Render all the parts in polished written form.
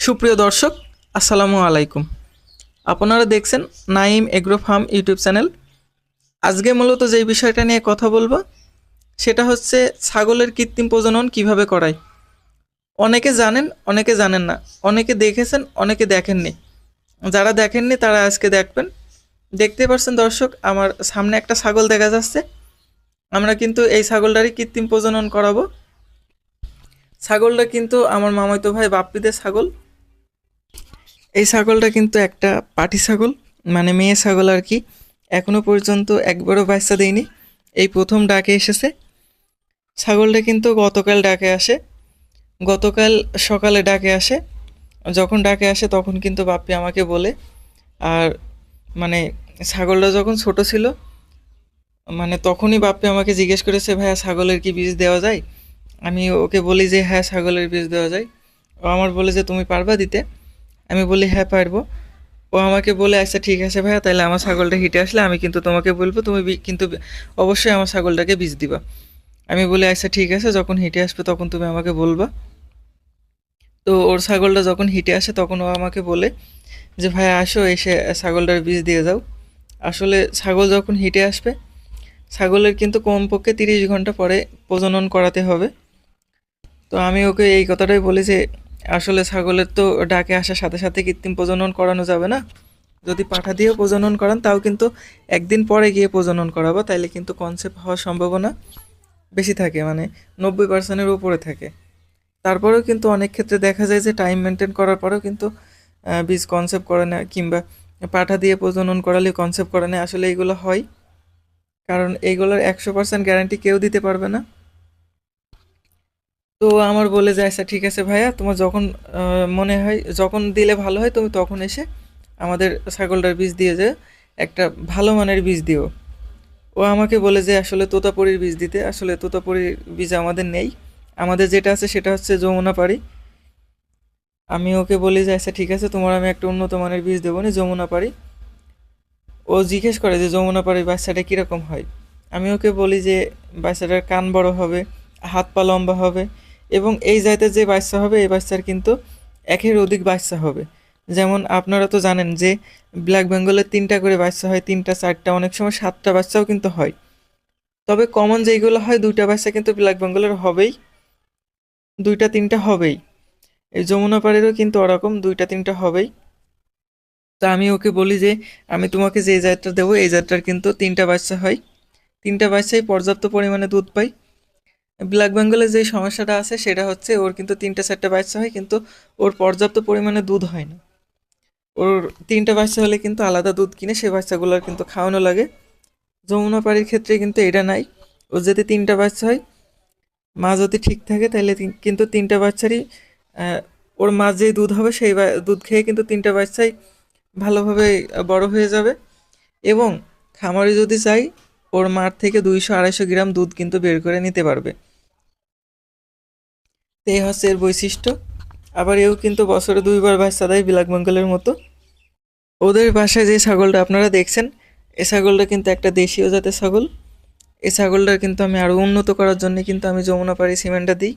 সুপ্রিয় দর্শক, আসসালামু আলাইকুম। আপনারা দেখছেন Naim agro farm YouTube channel. আজকে মূলত যেই বিষয়টা নিয়ে কথা বলবো সেটা হচ্ছে ছাগলের কৃত্রিম প্রজনন কিভাবে করায়। অনেকে জানেন, অনেকে জানেন না, অনেকে দেখেছেন, অনেকে দেখেননি। যারা দেখেননি তারা আজকে দেখবেন। দেখতে পাচ্ছেন দর্শক, আমার সামনে একটা ছাগল দেখা যাচ্ছে। আমরা কিন্তু এই ছাগলটারই কৃত্রিম প্রজনন করাবো। ছাগলটা কিন্তু আমার মামাতো ভাই বাপ্পিদের ছাগল। এই ছাগলটা কিন্তু একটা পাটি ছাগল, মানে মেয়ে ছাগল আর কি। এখনো পর্যন্ত একবারও বাচ্চা দেয়নি, এই প্রথম ডাকে এসেছে। ছাগলটা কিন্তু গতকাল ডাকে আসে, গতকাল সকালে ডাকে আসে। যখন ডাকে আসে তখন কিন্তু বাপ্পি আমাকে বলে, আর মানে ছাগলটা যখন ছোট ছিল, মানে তখনই বাপ্পি আমাকে জিজ্ঞেস করেছে, ভাইয়া ছাগলের কি বীজ দেওয়া যায়? আমি ওকে বলি যে হ্যাঁ, ছাগলের বীজ দেওয়া যায়। ও আমার বলে যে তুমি পারবা দিতে? আমি বলি হ্যাঁ, পারবো। ও আমাকে বলে, আচ্ছা ঠিক আছে ভাইয়া, তাহলে আমার ছাগলটা হিটে আসলে আমি কিন্তু তোমাকে বলবো, তুমি কিন্তু অবশ্যই আমার ছাগলটাকে বীজ দিবা। আমি বলি আচ্ছা ঠিক আছে, যখন হিটে আসবে তখন তুমি আমাকে বলবা। তো ওর ছাগলটা যখন হিটে আসে তখন ও আমাকে বলে যে ভাইয়া আসো, এসে ছাগলটার বীজ দিয়ে যাও। আসলে ছাগল যখন হিটে আসবে, ছাগলের কিন্তু কমপক্ষে 30 ঘন্টা পরে প্রজনন করাতে হবে। তো আমি ওকে এই কথাটাই বলি যে আসলে ছাগলের তো ডাকে আসার সাথে সাথে কৃত্রিম প্রজনন করানো যাবে না। যদি পাঠা দিয়েও প্রজনন করান তাও কিন্তু একদিন পরে গিয়ে প্রজনন করাবো, তাইলে কিন্তু কনসেপ্ট হওয়ার সম্ভাবনা বেশি থাকে, মানে 90%-এর উপরে থাকে। তারপরেও কিন্তু অনেক ক্ষেত্রে দেখা যায় যে টাইম মেনটেন করার পরেও কিন্তু বীজ কনসেপ্ট করে না, কিংবা পাঠা দিয়ে প্রজনন করালে কনসেপ্ট করে না। আসলে এইগুলো হয়, কারণ এইগুলোর 100% গ্যারান্টি কেউ দিতে পারবে না। তো আমার বলে যে আচ্ছা ঠিক আছে ভাইয়া, তোমার যখন মনে হয়, যখন দিলে ভালো হয়, তুমি তখন এসে আমাদের ছাগলটার বীজ দিয়ে যে একটা ভালো মানের বীজ দিও। ও আমাকে বলে যে আসলে তোতাপুরীর বীজ দিতে। আসলে তোতাপুরীর বীজ আমাদের নেই, আমাদের যেটা আছে সেটা হচ্ছে যমুনাপাড়ি। আমি ওকে বলি যে আচ্ছা ঠিক আছে, তোমার আমি একটা উন্নত মানের বীজ দেবো না, যমুনাপাড়ি। ও জিজ্ঞেস করে যে যমুনাপাড়ির বাচ্চাটা কীরকম হয়। আমি ওকে বলি যে বাচ্চাটার কান বড় হবে, হাত পা লম্বা হবে, এবং এই জাতের যে বাচ্চা হবে এই বাচ্চার কিন্তু একের অধিক বাচ্চা হবে। যেমন আপনারা তো জানেন যে ব্ল্যাক বেঙ্গলের 3টা করে বাচ্চা হয়, 3টা 4টা, অনেক সময় 7টা বাচ্চাও কিন্তু হয়। তবে কমন যেইগুলো হয় 2টা বাচ্চা কিন্তু ব্ল্যাক বেঙ্গলের হবেই, 2টা 3টা হবেই। এই যমুনা পাড়েরও কিন্তু ওরকম 2টা 3টা হবেই। তো আমি ওকে বলি যে আমি তোমাকে যে জাতটা দেবো এই জাতটার কিন্তু 3টা বাচ্চা হয়, 3টা বাচ্চাই পর্যাপ্ত পরিমাণে দুধ পায়। ব্ল্যাক বেঙ্গলের যে সমস্যাটা আছে সেটা হচ্ছে ওর কিন্তু 3টা 4টা বাচ্চা হয়, কিন্তু ওর পর্যাপ্ত পরিমাণে দুধ হয় না। ওর 3টা বাচ্চা হলে কিন্তু আলাদা দুধ কিনে সে বাচ্চাগুলোর কিন্তু খাওয়ানো লাগে। যমুনা পাড়ির ক্ষেত্রে কিন্তু এটা নাই। ওর যদি 3টা বাচ্চা হয়, মা যদি ঠিক থাকে তাহলে কিন্তু 3টা বাচ্চারই ওর মা যেই দুধ হবে সেই দুধ খেয়ে কিন্তু 3টা বাচ্চাই ভালোভাবে বড় হয়ে যাবে। এবং খামারে যদি চাই, ওর মার থেকে 200-250 গ্রাম দুধ কিন্তু বের করে নিতে পারবে। তো এই হচ্ছে এর বৈশিষ্ট্য। আবার এও কিন্তু বছরে 2বার বাচ্চা দেয় ব্ল্যাক বেঙ্গলের মতো। ওদের বাসায় যে ছাগলটা আপনারা দেখছেন, এ ছাগলটা কিন্তু একটা দেশীয় জাতের ছাগল। এই ছাগলটার কিন্তু আমি আরও উন্নত করার জন্য কিন্তু আমি যমুনাপাড়ি সিমেন্টটা দিই।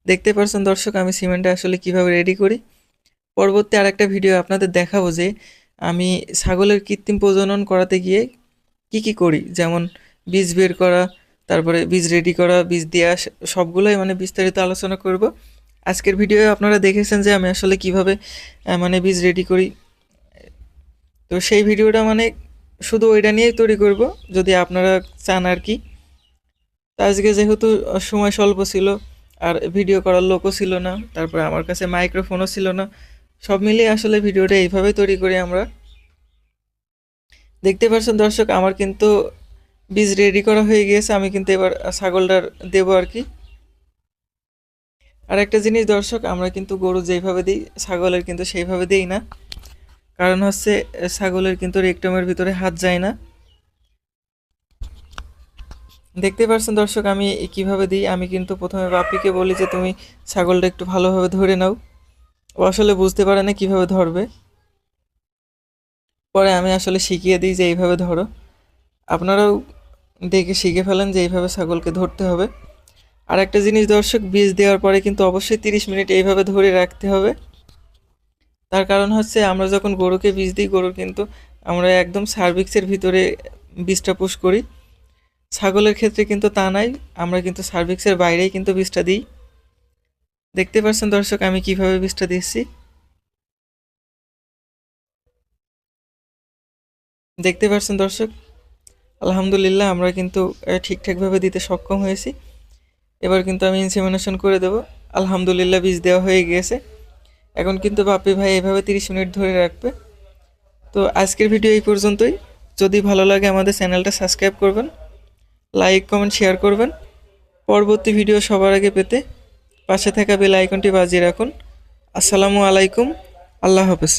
দেখতে পাচ্ছেন দর্শক, আমি সিমেন্টটা আসলে কিভাবে রেডি করি। পরবর্তী আরেকটা ভিডিও আপনাদের দেখাবো যে আমি ছাগলের কৃত্রিম প্রজনন করাতে গিয়ে কি কি করি, যেমন বীজ বের করা, তারপরে বীজ রেডি করা, বীজ দেওয়া, সবগুলোই মানে বিস্তারিত আলোচনা করব। আজকের ভিডিওয়ে আপনারা দেখেছেন যে আমি আসলে কিভাবে মানে বীজ রেডি করি। তো সেই ভিডিওটা মানে শুধু ওইটা নিয়েই তৈরি করব যদি আপনারা চান আর কি। তো আজকে যেহেতু সময় স্বল্প ছিল, আর ভিডিও করার লোকও ছিল না, তারপরে আমার কাছে মাইক্রোফোনও ছিল না, সব মিলিয়ে আসলে ভিডিওটা এইভাবেই তৈরি করি আমরা। দেখতে পাচ্ছেন দর্শক, আমার কিন্তু বীজ রেডি করা হয়ে গিয়েছে। আমি কিন্তু এবার ছাগলটার দেবো আর কি। আর একটা জিনিস দর্শক, আমরা কিন্তু গরু যেইভাবে দিই ছাগলের কিন্তু সেইভাবে দিই না। কারণ হচ্ছে ছাগলের কিন্তু রেকটমের ভিতরে হাত যায় না। দেখতে পাচ্ছেন দর্শক আমি কিভাবে দিই। আমি কিন্তু প্রথমে বাপিকে বলি যে তুমি ছাগলটা একটু ভালোভাবে ধরে নাও। ও আসলে বুঝতে পারে না কিভাবে ধরবে। পরে আমি আসলে শিখিয়ে দিই যে এইভাবে ধরো। আপনারাও দেখে শিখে ফেলেন যে এইভাবে ছাগলকে ধরতে হবে। আর একটা জিনিস দর্শক, বীজ দেওয়ার পরে কিন্তু অবশ্যই 30 মিনিট এইভাবে ধরে রাখতে হবে। তার কারণ হচ্ছে আমরা যখন গরুকে বীজ দিই, গরুর কিন্তু আমরা একদম সার্ভিক্সের ভিতরে বীজটা পুশ করি। ছাগলের ক্ষেত্রে কিন্তু তা নাই, আমরা কিন্তু সার্ভিক্সের বাইরেই কিন্তু বীজটা দিই। দেখতে পাচ্ছেন দর্শক আমি কিভাবে বীজটা দিচ্ছি। দেখতে পাচ্ছেন দর্শক, আলহামদুলিল্লাহ আমরা কিন্তু ঠিকঠাকভাবে দিতে সক্ষম হয়েছি। এবার কিন্তু আমি ইনসেমিনেশন করে দেব। আলহামদুলিল্লাহ বীজ দেওয়া হয়ে গিয়েছে। এখন কিন্তু বাপ্পি ভাই এভাবে 30 মিনিট ধরে রাখবে। তো আজকের ভিডিও এই পর্যন্তই। যদি ভালো লাগে আমাদের চ্যানেলটা সাবস্ক্রাইব করবেন, লাইক কমেন্ট শেয়ার করবেন। পরবর্তী ভিডিও সবার আগে পেতে পাশে থাকা বেল আইকনটি বাজিয়ে রাখুন। আসসালামু আলাইকুম, আল্লাহ হাফেজ।